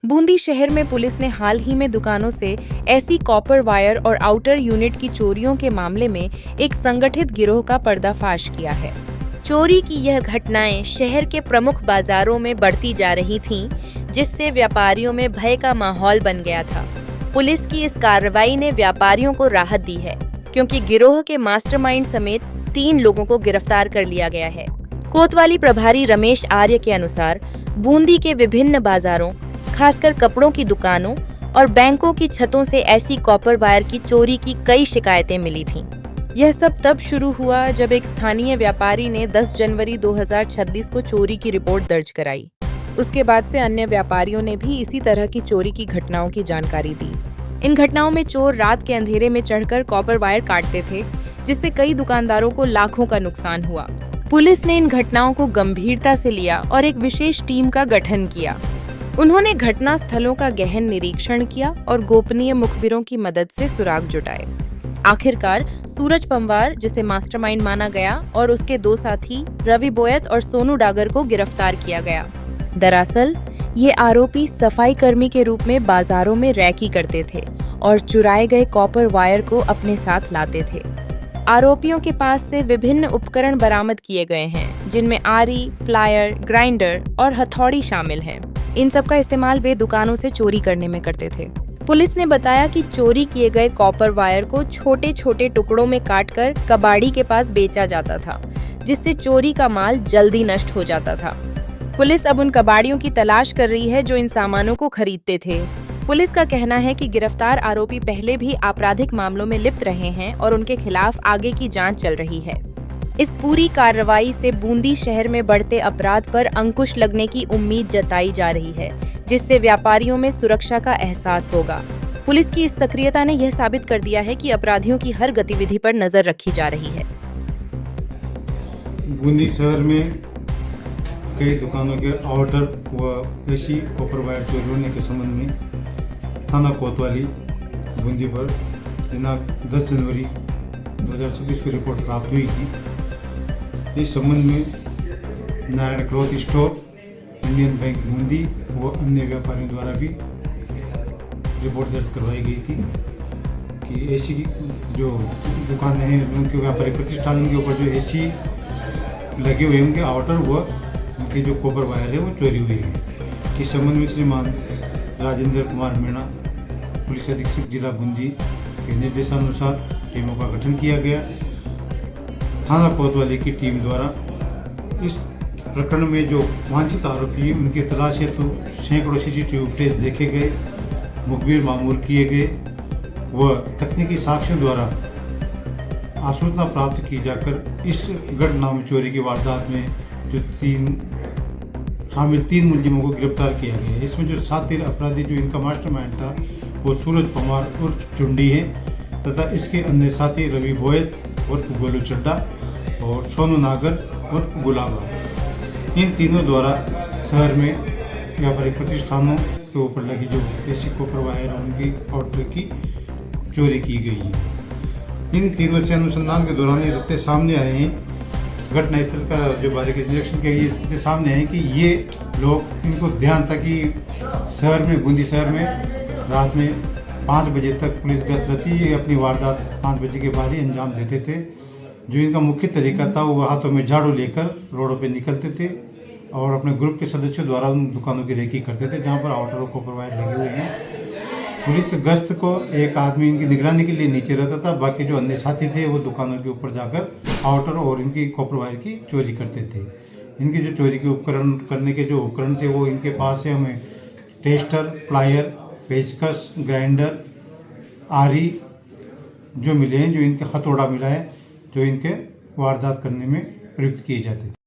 बूंदी शहर में पुलिस ने हाल ही में दुकानों से ऐसी कॉपर वायर और आउटर यूनिट की चोरियों के मामले में एक संगठित गिरोह का पर्दाफाश किया है। चोरी की यह घटनाएं शहर के प्रमुख बाजारों में बढ़ती जा रही थीं, जिससे व्यापारियों में भय का माहौल बन गया था। पुलिस की इस कार्रवाई ने व्यापारियों को राहत दी है, क्योंकि गिरोह के मास्टरमाइंड समेत 3 लोगों को गिरफ्तार कर लिया गया है। कोतवाली प्रभारी रमेश आर्य के अनुसार बूंदी के विभिन्न बाजारों, खासकर कपड़ों की दुकानों और बैंकों की छतों से ऐसी कॉपर वायर की चोरी की कई शिकायतें मिली थीं। यह सब तब शुरू हुआ जब एक स्थानीय व्यापारी ने 10 जनवरी 2026 को चोरी की रिपोर्ट दर्ज कराई। उसके बाद से अन्य व्यापारियों ने भी इसी तरह की चोरी की घटनाओं की जानकारी दी। इन घटनाओं में चोर रात के अंधेरे में चढ़कर कॉपर वायर काटते थे, जिससे कई दुकानदारों को लाखों का नुकसान हुआ। पुलिस ने इन घटनाओं को गंभीरता से लिया और एक विशेष टीम का गठन किया। उन्होंने घटना स्थलों का गहन निरीक्षण किया और गोपनीय मुखबिरों की मदद से सुराग जुटाए। आखिरकार सूरज पंवार, जिसे मास्टरमाइंड माना गया, और उसके 2 साथी रवि बोयत और सोनू डागर को गिरफ्तार किया गया। दरअसल ये आरोपी सफाई कर्मी के रूप में बाजारों में रैकी करते थे और चुराए गए कॉपर वायर को अपने साथ लाते थे। आरोपियों के पास से विभिन्न उपकरण बरामद किए गए हैं, जिनमें आरी, प्लायर, ग्राइंडर और हथौड़ी शामिल हैं। इन सब का इस्तेमाल वे दुकानों से चोरी करने में करते थे। पुलिस ने बताया कि चोरी किए गए कॉपर वायर को छोटे छोटे टुकड़ों में काटकर कबाड़ी के पास बेचा जाता था, जिससे चोरी का माल जल्दी नष्ट हो जाता था। पुलिस अब उन कबाड़ियों की तलाश कर रही है जो इन सामानों को खरीदते थे। पुलिस का कहना है कि गिरफ्तार आरोपी पहले भी आपराधिक मामलों में लिप्त रहे हैं और उनके खिलाफ आगे की जांच चल रही है। इस पूरी कार्रवाई से बूंदी शहर में बढ़ते अपराध पर अंकुश लगने की उम्मीद जताई जा रही है, जिससे व्यापारियों में सुरक्षा का एहसास होगा। पुलिस की इस सक्रियता ने यह साबित कर दिया है कि अपराधियों की हर गतिविधि पर नजर रखी जा रही है। बूंदी शहर में कई दुकानों के आउटर व एसी कॉपर वायर चोरी होने के संबंध में थाना कोतवाली बूंदी पर दिनांक 10 जनवरी 2026 को रिपोर्ट प्राप्त हुई थी। इस संबंध में Narayan cloth store, Indian bank Bundi व अन्य व्यापारियों द्वारा भी रिपोर्ट दर्ज करवाई गई थी कि एसी जो दुकानें हैं, उनके व्यापारिक प्रतिष्ठान के ऊपर जो एसी लगे हुए उनके आउटर व उनके जो कॉपर वायर है वो चोरी हुई है। इस संबंध में श्रीमान राजेंद्र कुमार मीणा, पुलिस अधीक्षक जिला बूंदी के निर्देशानुसार टीमों का गठन किया गया। थाना कोतवाली की टीम द्वारा इस प्रकरण में जो वांछित आरोपी उनकी तलाश हेतु सैकड़ों सीसीटीवी फुटेज देखे गए, मुखबिर मामूल किए गए व तकनीकी साक्ष्यों द्वारा आसूचना प्राप्त की जाकर इस घटना में चोरी की वारदात में जो 3 मुलजिमों को गिरफ्तार किया गया है। इसमें जो 7 अपराधी जो इनका मास्टरमाइंड था वो सूरज पंवार उर्फ चुंडी है तथा इसके अन्य साथी रवि बोयत उर्फ गोलू चड्डा और सोनू नागर उर्फ गुलाबा। इन तीनों द्वारा शहर में व्यापारिक प्रतिष्ठानों के ऊपर लगी जो एसी कॉपर वायर और उनकी आउटर की चोरी की गई है। इन तीनों से अनुसंधान के दौरान ये तथ्य सामने आए हैं, घटनास्थल का जो बारीकी निरीक्षण किया, ये तथ्य सामने आए कि ये लोग, इनको ध्यान था कि शहर में, बूंदी शहर में रात में 5 बजे तक पुलिस गश्त रहती है। ये अपनी वारदात 5 बजे के बाद ही अंजाम देते थे। जो इनका मुख्य तरीका था वो हाथों में झाड़ू लेकर रोडों पे निकलते थे और अपने ग्रुप के सदस्यों द्वारा उन दुकानों की रेकी करते थे जहाँ पर आउटर और कॉपर वायर लगे हुए हैं। पुलिस गश्त को एक आदमी इनकी निगरानी के लिए नीचे रहता था, बाकी जो अन्य साथी थे वो दुकानों के ऊपर जाकर आउटर और इनकी कॉपर वायर की चोरी करते थे। इनकी जो चोरी के उपकरण करने के जो उपकरण थे वो इनके पास से हमें टेस्टर, प्लायर, पेचकस, ग्राइंडर, आरी जो मिले हैं, जो इनके हथौड़ा मिला है, जो इनके वारदात करने में प्रयुक्त किए जाते थे।